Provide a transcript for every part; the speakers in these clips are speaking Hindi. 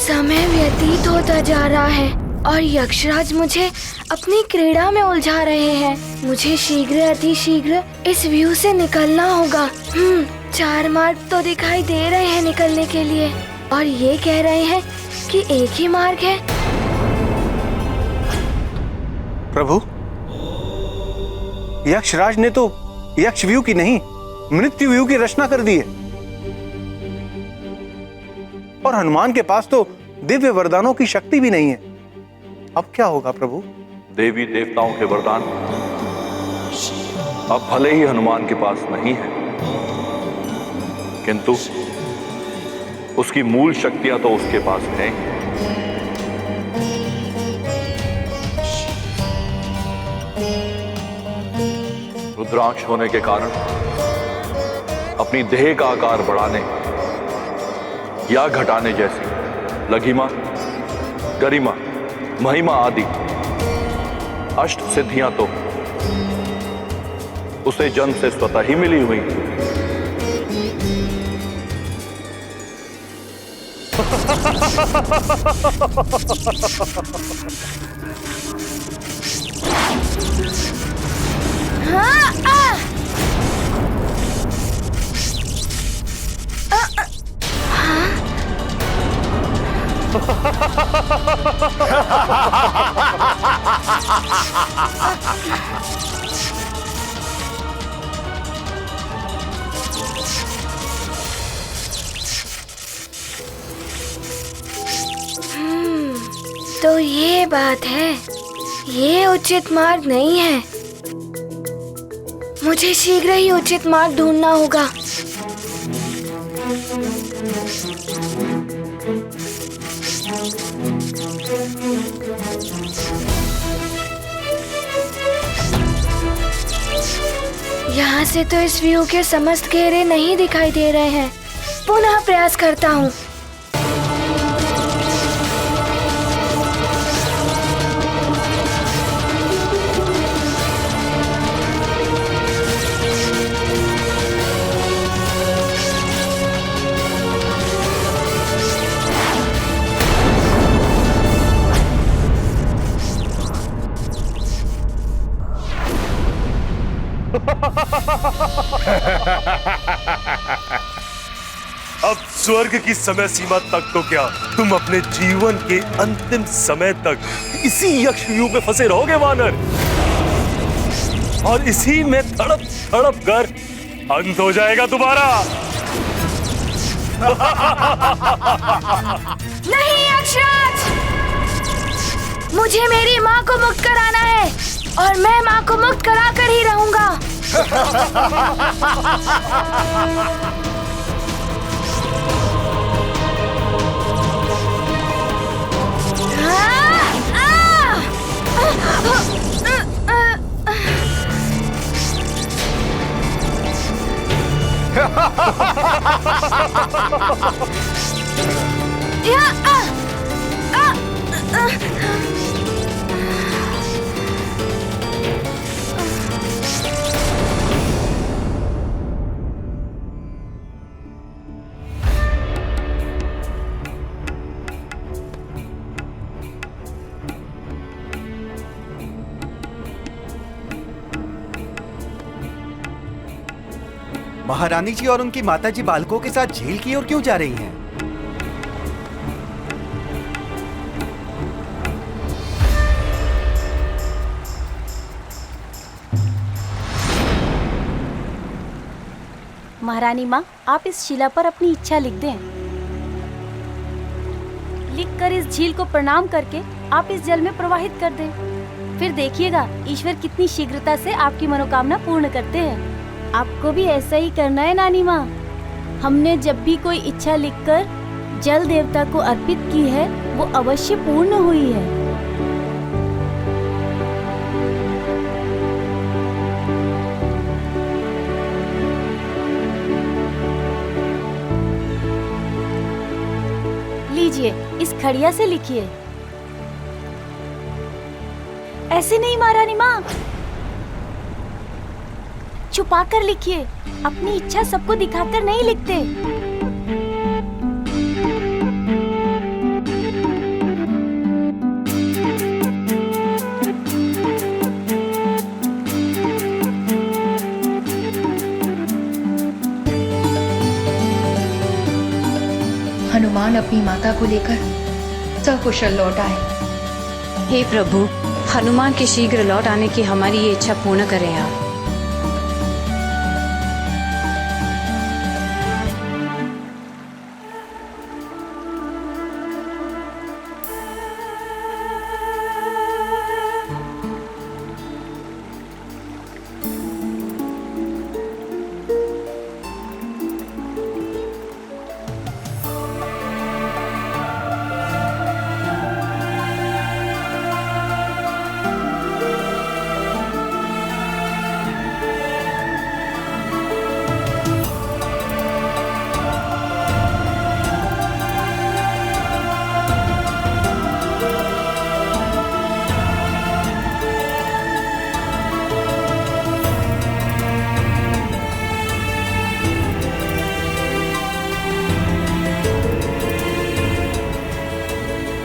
समय व्यतीत होता जा रहा है और यक्षराज मुझे अपनी क्रीड़ा में उलझा रहे हैं। मुझे शीघ्र अतिशीघ्र इस व्यू से निकलना होगा। 4 मार्ग तो दिखाई दे रहे हैं निकलने के लिए और ये कह रहे हैं कि एक ही मार्ग है। प्रभु, यक्षराज ने तो यक्ष व्यू की नहीं मृत्यु व्यू की रचना कर दी है और हनुमान के पास तो दिव्य वरदानों की शक्ति भी नहीं है। अब क्या होगा प्रभु? देवी देवताओं के वरदान अब भले ही हनुमान के पास नहीं है, किंतु उसकी मूल शक्तियां तो उसके पास हैं। रुद्रांश होने के कारण अपनी देह का आकार बढ़ाने या घटाने जैसी लघिमा, गरिमा, महिमा आदि अष्ट सिद्धियां तो उसे जन्म से स्वतः ही मिली हुई। तो ये बात है, ये उचित मार्ग नहीं है। मुझे शीघ्र ही उचित मार्ग ढूंढना होगा। यहाँ से तो इस व्यू के समस्त घेरे नहीं दिखाई दे रहे हैं। पुनः प्रयास करता हूँ। अब स्वर्ग की समय सीमा तक तो क्या, तुम अपने जीवन के अंतिम समय तक इसी यक्षव्यूह में फंसे रहोगे वानर, और इसी में तड़प तड़प कर अंत हो जाएगा तुम्हारा। नहीं यक्षराज, मुझे मेरी माँ को मुक्त कराना है और मैं माँ को मुक्त करा कर ही रहूंगा। महारानी जी और उनकी माताजी बालकों के साथ झील की ओर क्यों जा रही हैं? महारानी माँ, आप इस शिला पर अपनी इच्छा लिख दें। लिखकर इस झील को प्रणाम करके आप इस जल में प्रवाहित कर दें। फिर देखिएगा ईश्वर कितनी शीघ्रता से आपकी मनोकामना पूर्ण करते हैं। आपको भी ऐसा ही करना है नानी माँ। हमने जब भी कोई इच्छा लिखकर जल देवता को अर्पित की है, वो अवश्य पूर्ण हुई है। लीजिए, इस खड़िया से लिखिए। ऐसे नहीं महारानी माँ, छुपा कर लिखिए। अपनी इच्छा सबको दिखाकर नहीं लिखते। हनुमान अपनी माता को लेकर सकुशल लौट आए। हे प्रभु, हनुमान के शीघ्र लौट आने की हमारी ये इच्छा पूर्ण करें आप।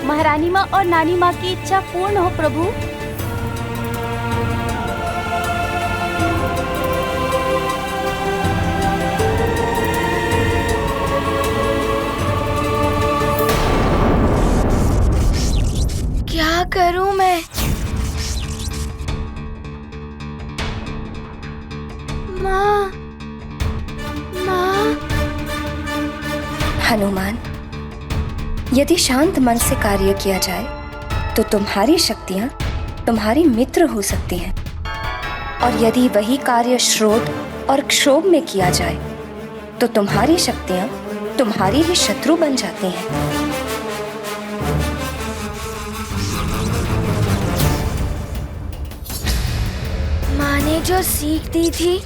महारानी माँ और नानी माँ की इच्छा पूर्ण हो प्रभु। क्या करूं मैं? माँ, माँ। हनुमान, यदि शांत मन से कार्य किया जाए तो तुम्हारी शक्तियां तुम्हारी मित्र हो सकती हैं, और यदि वही कार्य श्रोत और क्षोभ में किया जाए तो तुम्हारी शक्तियां तुम्हारी ही शत्रु बन जाती हैं। माँ ने जो सीख दी थी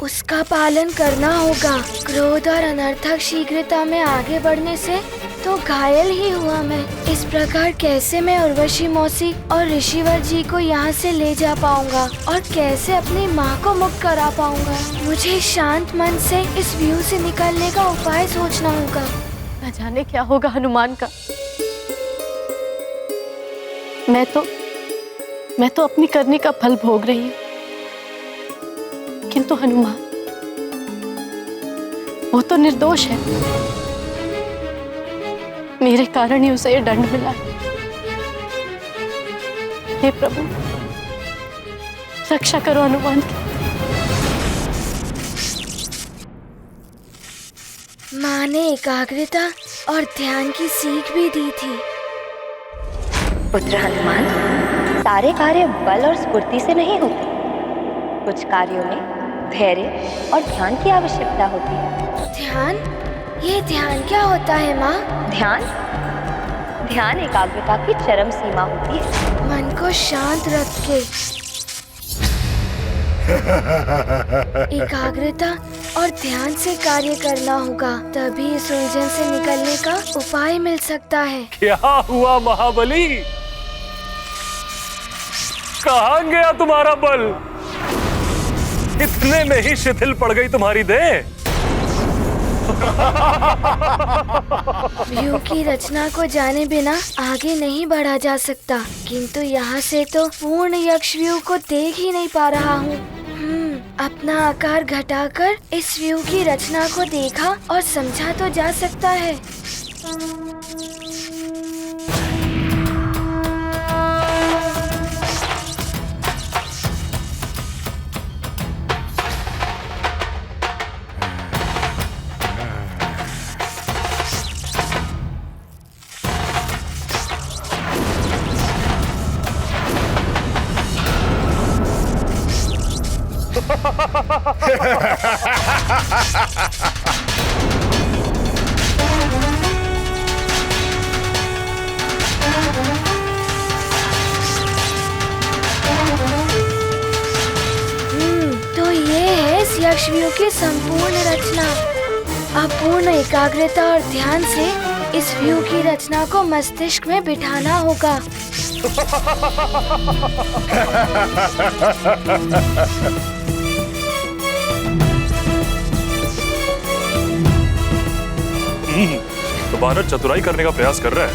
उसका पालन करना होगा। क्रोध और अनर्थक शीघ्रता में आगे बढ़ने से तो घायल ही हुआ मैं। इस प्रकार कैसे मैं उर्वशी मौसी और ऋषिवर जी को यहाँ से ले जा पाऊंगा और कैसे अपनी माँ को मुक्त करा पाऊंगा? मुझे शांत मन से इस व्यू से निकलने का उपाय सोचना होगा। न जाने क्या होगा हनुमान का। मैं तो अपनी करनी का फल भोग रही हूँ, किंतु हनुमान वो तो निर्दोष है। मेरे कारण ही उसे ये दंड मिला है। हे प्रभु, रक्षा करो हनुमान की। माँ ने एकाग्रता और ध्यान की सीख भी दी थी। पुत्र हनुमान, सारे कार्य बल और स्फूर्ति से नहीं होते। कुछ कार्यों में धैर्य और ध्यान की आवश्यकता होती है। ध्यान? ये ध्यान क्या होता है माँ? ध्यान एकाग्रता की चरम सीमा होती है। मन को शांत रख के एकाग्रता और ध्यान से कार्य करना होगा, तभी इस उलझन से निकलने का उपाय मिल सकता है। क्या हुआ महाबली? कहाँ गया तुम्हारा बल? इतने में ही शिथिल पड़ गई तुम्हारी देह। व्यू की रचना को जाने बिना आगे नहीं बढ़ा जा सकता, किंतु यहाँ से तो पूर्ण यक्ष व्यू को देख ही नहीं पा रहा हूँ। अपना आकार घटाकर इस व्यू की रचना को देखा और समझा तो जा सकता है। तो ये है इस यक्ष व्यू की संपूर्ण रचना। अब पूर्ण एकाग्रता और ध्यान से इस व्यू की रचना को मस्तिष्क में बिठाना होगा। तो वानर चतुराई करने का प्रयास कर रहा है।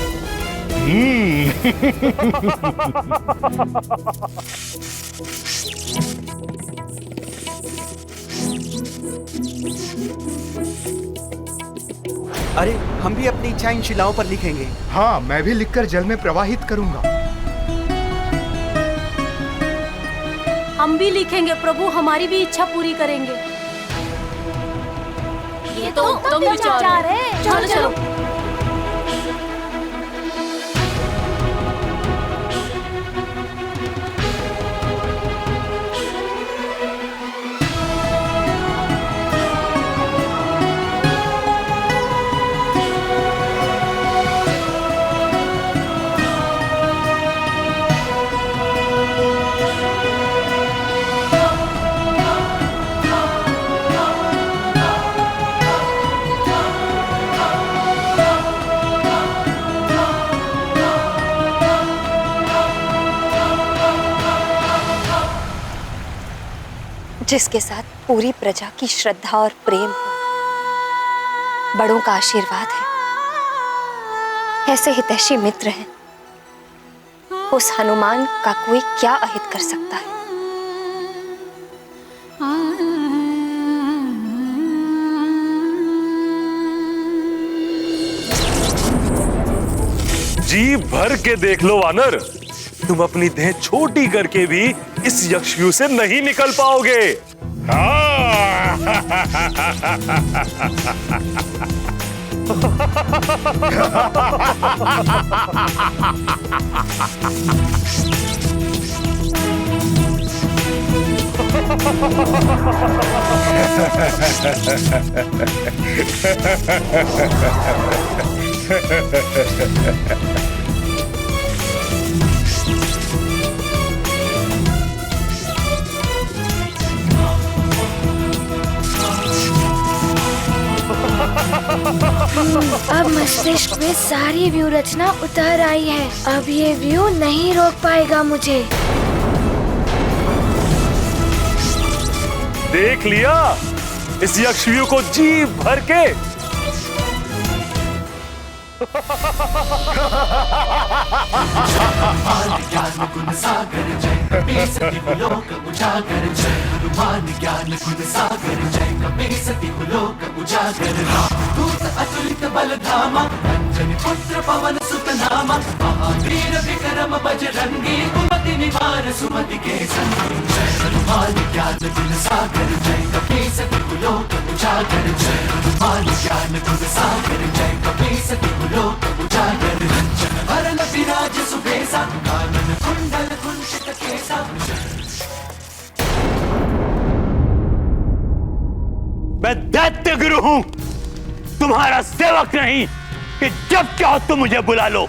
अरे हम भी अपनी इच्छा इन शिलाओं पर लिखेंगे। हाँ, मैं भी लिखकर जल में प्रवाहित करूंगा। हम भी लिखेंगे प्रभु, हमारी भी इच्छा पूरी करेंगे। ये तो उत्तम विचार है। चलो चलो। जिसके साथ पूरी प्रजा की श्रद्धा और प्रेम हो, बड़ों का आशीर्वाद है, ऐसे हितैषी मित्र हैं, उस हनुमान का कोई क्या अहित कर सकता है। जी भर के देख लो वानर, तुम अपनी देह छोटी करके भी इस यक्षव्यूह से नहीं निकल पाओगे। अब मस्तिष्क में सारी व्यू रचना उतर आई है। अब ये व्यू नहीं रोक पाएगा मुझे। देख लिया इस यक्षव्यूह को जी भर के। अतुलित बल धामा, अंजनी पुत्र पवन सुत नामा, महावीर विक्रम बजरंगी, कुमति निवार सुमति के संगी। जय हनुमान ज्ञान गुण सागर, जय कपीसति कुलोक उजागर। जय हनुमान ज्ञान गुण सागर, जय कपीसति कुलोक उजागर। कंचन वरन विराज सुबेसा, कानन कुंडल कुंचित केसा। मैं दैत्य गुरु हूं, तुम्हारा सेवक नहीं कि जब चाहो तुम मुझे बुला लो।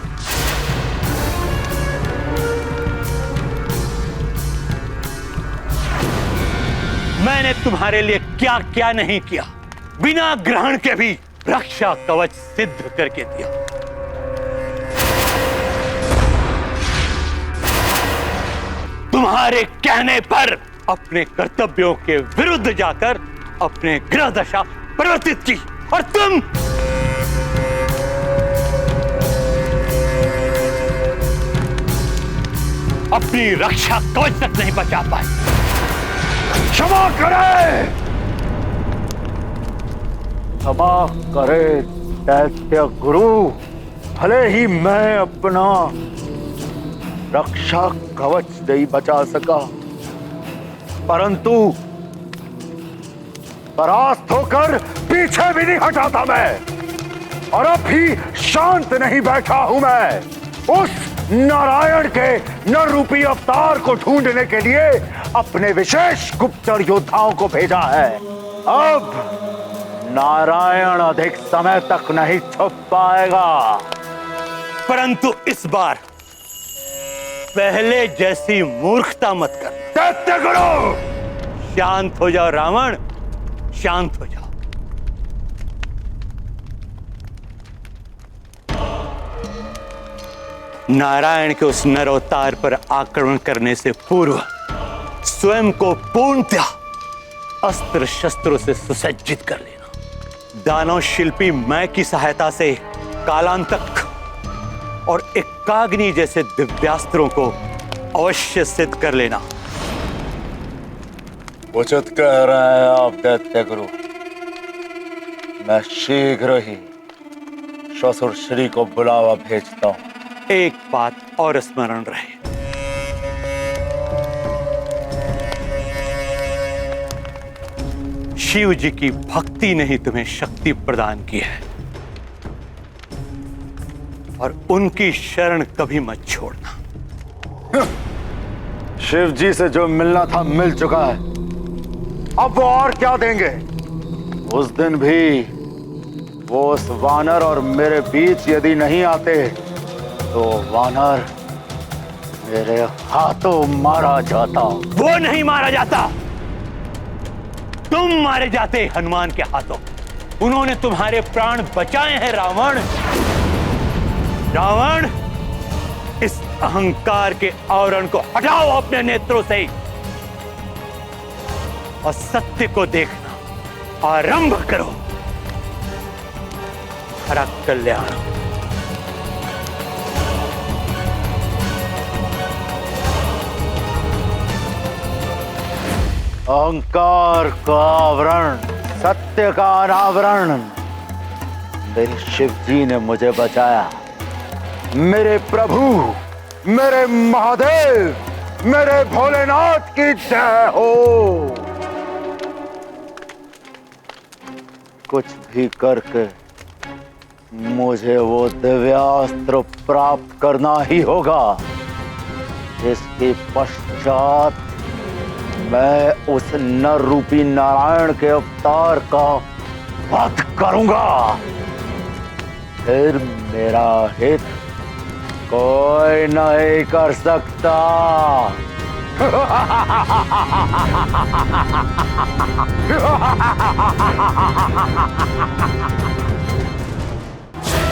मैंने तुम्हारे लिए क्या क्या नहीं किया, बिना ग्रहण के भी रक्षा कवच सिद्ध करके दिया। तुम्हारे कहने पर अपने कर्तव्यों के विरुद्ध जाकर अपने ग्रह दशा परिवर्तित की, और तुम अपनी रक्षा कवच तक नहीं बचा पाए। क्षमा करे, क्षमा करे दैत्य गुरु। भले ही मैं अपना रक्षा कवच नहीं बचा सका, परंतु परास्त होकर पीछे भी नहीं हटा था मैं, और अब भी शांत नहीं बैठा हूं मैं। उस नारायण के नर रूपी अवतार को ढूंढने के लिए अपने विशेष गुप्तचर योद्धाओं को भेजा है। अब नारायण अधिक समय तक नहीं छुप पाएगा, परंतु इस बार पहले जैसी मूर्खता मत कर। दैत्य गुरु, शांत हो जाओ रावण, शांत हो जाओ। नारायण के उस नरोत्तार पर आक्रमण करने से पूर्व स्वयं को पूर्णतः अस्त्र शस्त्रों से सुसज्जित कर लेना। दानव शिल्पी मैं की सहायता से कालांतक और एकाग्नि जैसे दिव्यास्त्रों को अवश्य सिद्ध कर लेना। उचित कह रहे हैं आप दैत्य गुरु। मैं शीघ्र ही ससुर श्री को बुलावा भेजता हूं। एक बात और स्मरण रहे, शिव जी की भक्ति ने ही तुम्हें शक्ति प्रदान की है और उनकी शरण कभी मत छोड़ना। शिव जी से जो मिलना था मिल चुका है, अब वो और क्या देंगे? उस दिन भी वो उस वानर और मेरे बीच यदि नहीं आते तो वानर मेरे हाथों मारा जाता। वो नहीं मारा जाता, तुम मारे जाते हनुमान के हाथों। उन्होंने तुम्हारे प्राण बचाए हैं रावण। रावण, इस अहंकार के आवरण को हटाओ अपने नेत्रों से और सत्य को देखना आरंभ करो। हरा कल्याण। अहंकार का आवरण, सत्य का अनावरण, मेरे शिव जी ने मुझे बचाया। मेरे प्रभु, मेरे महादेव, मेरे भोलेनाथ की जय हो। कुछ भी करके मुझे वो दिव्यास्त्र प्राप्त करना ही होगा। इसके पश्चात मैं उस नर रूपी नारायण के अवतार का वध करूंगा। फिर मेरा हित कोई नहीं कर सकता।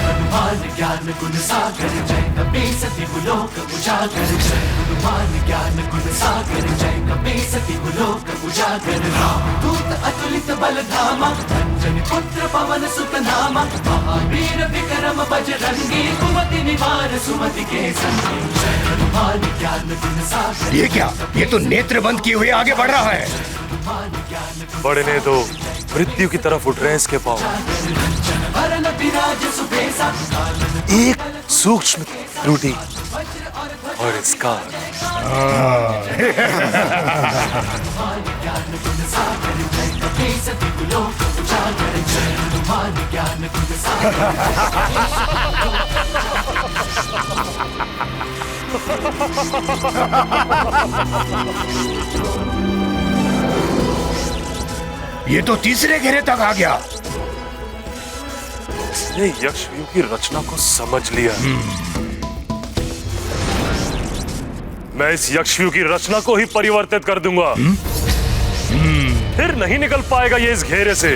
हनुमान ज्ञान गुण सागर जय कपीसति लोक उजागर। जय हनुमान ज्ञान गुण सागर जय कपीसति लोक उजागर। राम दूत अतुलित बल धामा, अंजनी पुत्र पवन सुत नामा। महावीर विक्रम बजरंगी, कुमति निवार सुमति के संगी। जय हनुमान ज्ञान गुण सागर। ये क्या? ये तो नेत्र बंद किए हुए आगे बढ़ रहा है। बढ़ने दो, मृत्यु की तरफ उठ रहे हैं इसके पांव। एक सूक्ष्म त्रुटि और इसका ये तो तीसरे घेरे तक आ गया। इसने यक्षव्यूह की रचना को समझ लिया। मैं इस यक्षव्यूह की रचना को ही परिवर्तित कर दूंगा। फिर नहीं निकल पाएगा ये इस घेरे से।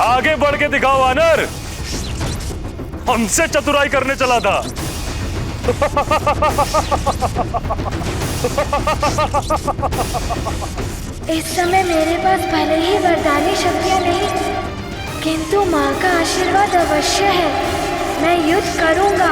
आगे बढ़ के दिखाओ वानर, हमसे चतुराई करने चला था। इस समय मेरे पास भले ही वरदानी शक्तियाँ नहीं, किंतु माँ का आशीर्वाद अवश्य है। मैं युद्ध करूँगा।